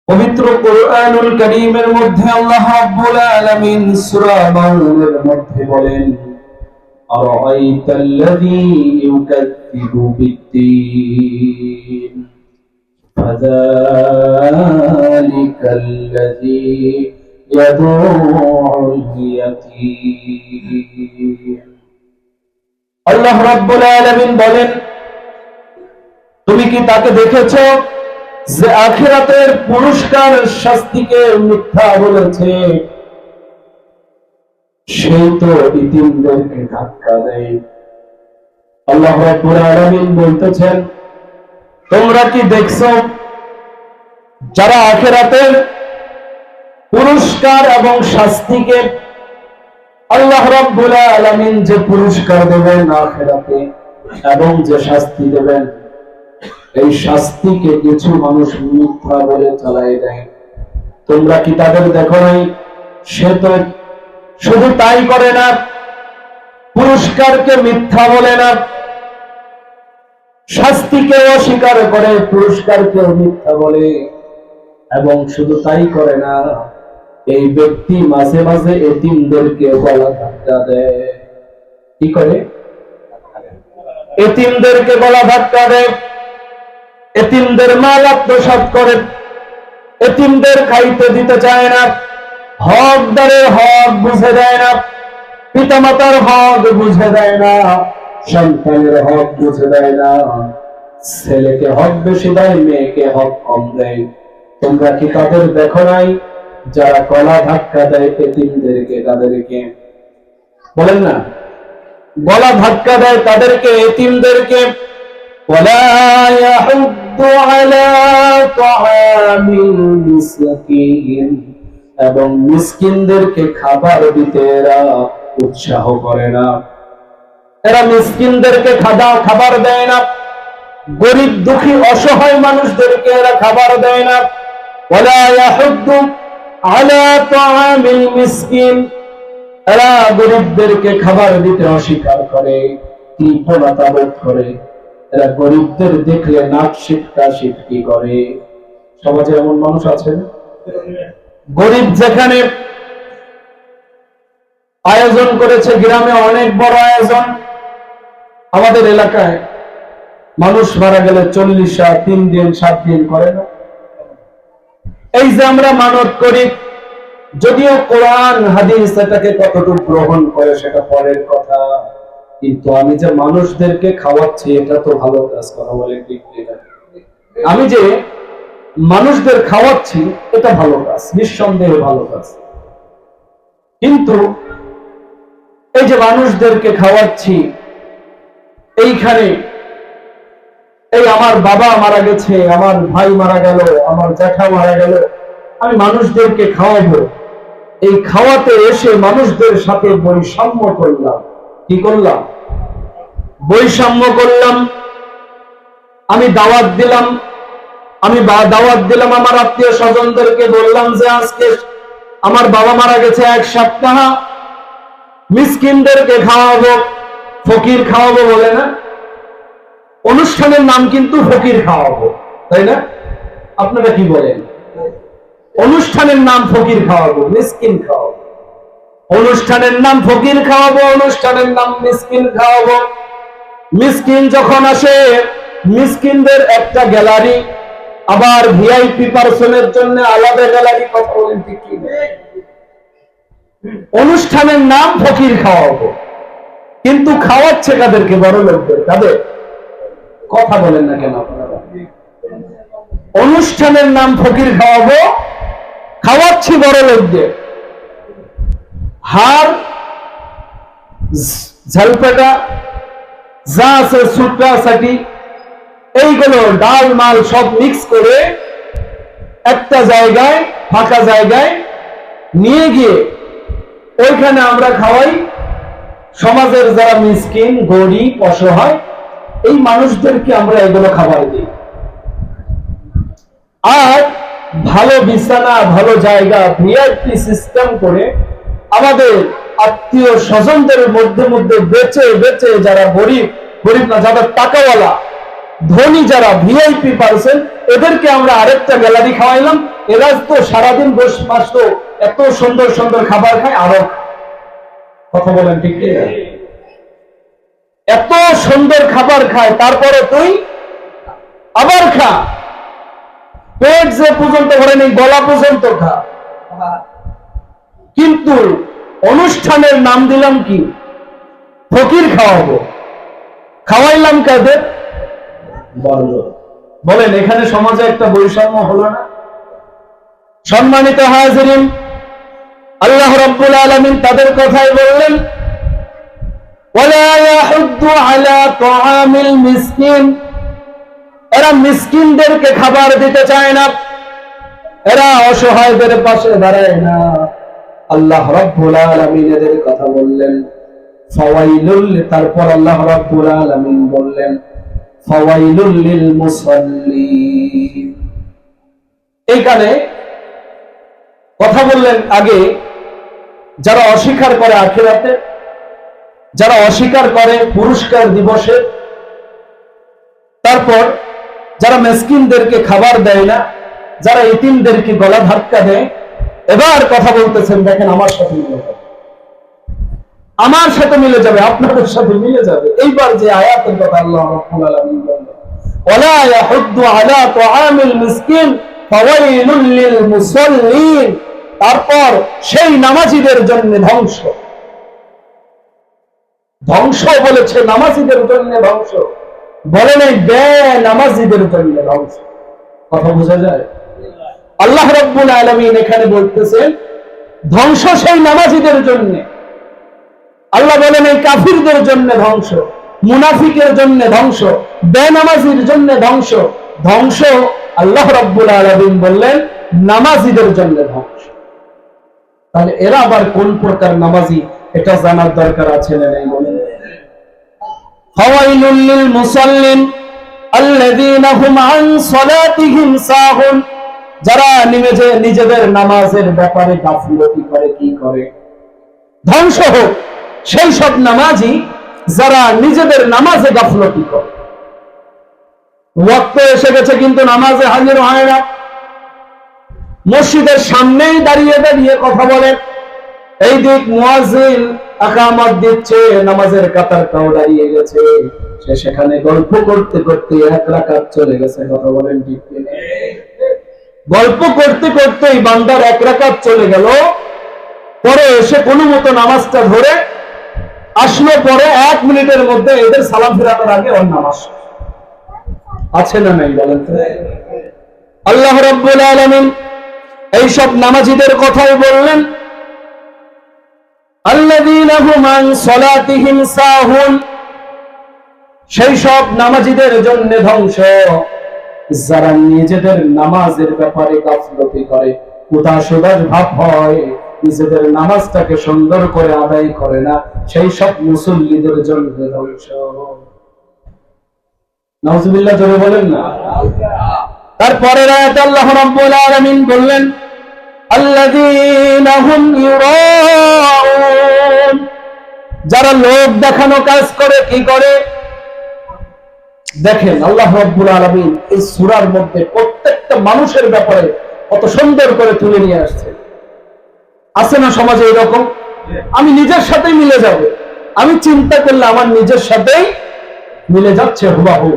পবিত্র কোরআনুল কারীমের মধ্যে আল্লাহ রাব্বুল আলামিন সূরা মাউনের মধ্যে বলেন, আরাআইতাল্লাযী ইউকাযযিবু বিদ্দীন ফাযালিকাল্লাযী ইয়াদউল ইয়াতীম। আল্লাহ রাব্বুল আলামিন বলেন, তুমি কি তাকে দেখেছো যে আখিরাতের পুরস্কার শাস্তিকে মিথ্যা বলেছে? সেই তো ইতিমদেরকে ধাক্কা দেয়। আল্লাহ রাব্বুল আলামিন বলতেছেন, তোমরা কি দেখছো যারা আখিরাতের পুরস্কার এবং শাস্তিকে, আল্লাহ রাব্বুল আলামিন যে পুরস্কার দেবেন আখিরাতে এবং যে শাস্তি দেবেন, এই শাস্তিকে কিছু মানুষ মিথ্যা বলে চালায় দেয়। তোমরা কি তাদের দেখো নাই? সে তো শুধু তাই করে না, পুরস্কারকে মিথ্যা বলে না, শাস্তিকে অস্বীকার করে, পুরস্কারকে মিথ্যা বলে। এবং শুধু তাই করে না, এই ব্যক্তি মাঝে মাঝে এতিমদেরকে গলা ধাক্কা দেয়। কি করে? এতিমদেরকে গলা ধাক্কা দেয়, এতিমদের মাল আত্মসাৎ করে, এতিমদের খাইতে দিতে চায় না, হকদারের হক বুঝে দেয় না, পিতামাতার হক বুঝে দেয় না, সন্তানের হক বুঝে দেয় না, ছেলেকে হক বেশি দেয়, মেয়েকে হক কম দেয়। তোমরা কি তাদের দেখো নাই যারা গলা ধাক্কা দেয় এতিমদেরকে? তাদেরকে বলেন না, গলা ধাক্কা দেয় তাদেরকে, এতিমদেরকে। ولا يحض على طعام المسكين, এবং মিসকিনদেরকে খাবার দিতে এরা উৎসাহ করে না। এরা মিসকিনদেরকে খাবার দেয় না, গরিব দুঃখী অসহায় মানুষদেরকে এরা খাবার দেয় না। ولا يحض على طعام المسكين, এরা গরিবদেরকে খাবার দিতে অস্বীকার করে, কৃপণতা বোধ করে। এরা গরিবদের দেখলে নাক সিটকি করে। সমাজে এমন মানুষ আছে। গরিব যেখানে আয়োজন করেছে, গ্রামে অনেক বড় আয়োজন, আমাদের এলাকায় মানুষ মারা গেলে 40 3 দিন 7 দিন করে না। এই যে আমরা মানত করি, যদিও কোরআন হাদিস এটাকে কতটুকু গ্রহণ করে সেটা পরের কথা, কিন্তু আমি যে মানুষদেরকে খাওয়াচ্ছি এটা তো ভালো কাজ করা বলে। আমি যে মানুষদের খাওয়াচ্ছি এটা ভালো কাজ, নিঃসন্দেহে ভালো কাজ। কিন্তু এই যে মানুষদেরকে খাওয়াচ্ছি, এইখানে এই আমার বাবা মারা গেছে, আমার ভাই মারা গেল, আমার জ্যাঠা মারা গেল, আমি মানুষদেরকে খাওয়াবো, এই খাওয়াতে এসে মানুষদের সাথে বৈষম্য করলাম। কি করলাম? বৈষম্য করলাম। আমি দাওয়াত দিলাম, আমার আত্মীয় স্বজনদেরকে বললাম যে আজকে আমার বাবা মারা গেছে, 1 সপ্তাহ মিসকিনদেরকে খাওয়াবো, ফকির খাওয়াবো বলে না, অনুষ্ঠানের নাম কিন্তু ফকির খাওয়াবো, তাই না? আপনারা কি বলেন? অনুষ্ঠানের নাম ফকির খাওয়াবো, মিসকিন খাওয়াবো। অনুষ্ঠানের নাম ফকির খাওয়াবো, অনুষ্ঠানের নাম মিসকিন খাওয়াবো। মিসকিন যখন আসে, মিসকিনদের একটা গ্যালারি, আবার ভিআইপি পার্সনের জন্য আলাদা গ্যালারি। কথা বলেন ঠিক কি? অনুষ্ঠানের নাম ফকির খাওয়াবো, কিন্তু খাওয়াচ্ছে কাদেরকে? বড় লোকদের। কাদের? কথা বলেন না কেন আপনারা? অনুষ্ঠানের নাম ফকির খাওয়াবো, খাওয়াচ্ছি বড় লোকদের। হার ঝালপেটা যা আছে, সুট্টা সাটি, এইগুলো ডাল মাল সব মিক্স করে একটা জায়গায়, ফাঁকা জায়গায় নিয়ে গিয়ে ওইখানে আমরা খাওয়াই সমাজের যারা মিসকিন, গরিব, অসহায়, এই মানুষদেরকে আমরা এগুলো খাবার দিই। আর ভালো বিছানা, ভালো জায়গা, ভিআইপি সিস্টেম করে আমাদের আত্মীয় স্বজনদের মধ্যে বেচে যারা গরিব না, যারা টাকাওয়ালা, ধনী যারা ভিআইপি পার্সন, এদেরকে আমরা আরেকটা গ্যালারি খাওয়াইলাম। এরা তো সারাদিন বসে তো এত সুন্দর সুন্দর খাবার খায়, আরো কথা বলেন ঠিক কি? এত সুন্দর খাবার খায়, তারপরে তুই আবার খা, পেট যে পর্যন্ত ভরে নেই, গলা পর্যন্ত খা। কিন্তু অনুষ্ঠানের নাম দিলাম কি? ফকির খাওয়াবো। খাওয়াইলাম কাদের? বলেন, এখানে সমাজে একটা বৈষম্য হলো না? সম্মানিত হাজিরিন, আল্লাহ রাব্বুল আলামিন তাদের কথাই বললেন, ওয়ালা ইয়াহুদ্দু আলা তাআমিল মিসকিন। এরা মিসকিনদেরকে খাবার দিতে চায় না, এরা অসহায়দের পাশে দাঁড়ায় না। আল্লাহ রাব্বুল আলামিন এদের কথা বললেন ফাওয়াইলুল, তারপর আল্লাহ রাব্বুল আলামিন বললেন ফাওয়াইলুল লিল মুসাল্লিন। এইখানে কথা বললেন আগে যারা অস্বীকার করে আখিরাতে, যারা অস্বীকার করে পুরস্কার দিবসে, তারপর যারা মিসকিনদেরকে খাবার দেয় না, যারা ইতিমদেরকে গলা ধাক্কা দেয়। এবার কথা বলতেছেন, দেখেন আমার সাথে মিলে যাবে, আমার সাথে মিলে যাবে, আপনাদের সাথে মিলে যাবে। এইবার যে আয়াতের কথা আল্লাহ রাব্বুল আলামিন বললেন, ওয়ালা ইয়াহুদ্দু আলা তাআমিল মিসকিন ফাওয়াইলুল লিল মুসাল্লিন, তারপর সেই নামাজীদের জন্য ধ্বংস। ধ্বংস বলেছে, নামাজীদের জন্য ধ্বংস বলে নাই, বেনামাজীদের জন্য ধ্বংস। কথা বোঝা যায়? আল্লাহ রাব্বুল আলামিন এখানে বলতেছেন ধ্বংস সেই নামাজীদের জন্য। আল্লাহ বলেন এই কাফিরদের জন্য ধ্বংস, মুনাফিকের জন্য ধ্বংস, বেনামাজির জন্য ধ্বংস। ধ্বংস আল্লাহ রাব্বুল আলামিন বললেন নামাজীদের জন্য ধ্বংস। তাহলে এরা আবার কোন প্রকার নামাজি, এটা জানার দরকার আছে না নাই? বলেন, ফাওয়াইলুল লিল মুসাল্লিন আল্লাযীনা হুম আন সালাতিহিম সাহুন, যারা নিজেদের নামাজের ব্যাপারে গাফিলতি করে। কি করে? ধ্বংস হোক সেই সব নামাজি যারা নিজেদের নামাজে গাফলতি করে। ওয়াক্ত এসে গেছে কিন্তু নামাজে হাজির হয় না, মসজিদের সামনেই দাঁড়িয়ে দাঁড়িয়ে কথা বলে। এই দিক মুয়াজ্জিন ইকামত দিচ্ছে, নামাজের কাতারটাও দাঁড়িয়ে গেছে, সে সেখানে গল্প করতে করতে এক রাকাত চলে গেছে। কথা বলেন ঠিক কি? গল্প করতে করতেই বান্দার এক রাকাত চলে গেল। পরে এসে কোনো মতো নামাজটা ধরে আসলো, পরে 1 মিনিটের মধ্যে এদের সালাম ফেরানোর আগে ওর নামাজ আছে না নাই? বলেন তো। আল্লাহ রাব্বুল আলামিন এই সব নামাজীদের কথাই বললেন, আল্লাযীনা হুম আন সালাতিহিম সাহুন, সেই সব নামাজীদের জন্য ধ্বংস যারা নিজেদের নামাজের ব্যাপারে গাফলতি করে, উদাস ভাব হয়, নিজেদের নামাজটাকে সুন্দর করে আদায় করে না, সেই সব মুসল্লিদের জন্য ধ্বংস। নাউজুবিল্লাহ, জোরে বলেন না। তারপরের আয়াতে আল্লাহ রাব্বুল আলামিন বললেন আল্লাযীনা হুম ইউরাউন, যারা লোক দেখানো কাজ করে। কি করে? দেখেন আল্লাহ রাব্বুল আলামিন এই সূরার মধ্যে প্রত্যেকটা মানুষের ব্যাপারে কত সুন্দর করে তুলে নিয়ে আসছে। আছে না সমাজে এরকম? আমি নিজের সাথেই মিলে যাবে, আমি চিন্তা করলে আমার নিজের সাথেই মিলে যাচ্ছে হুবাহু।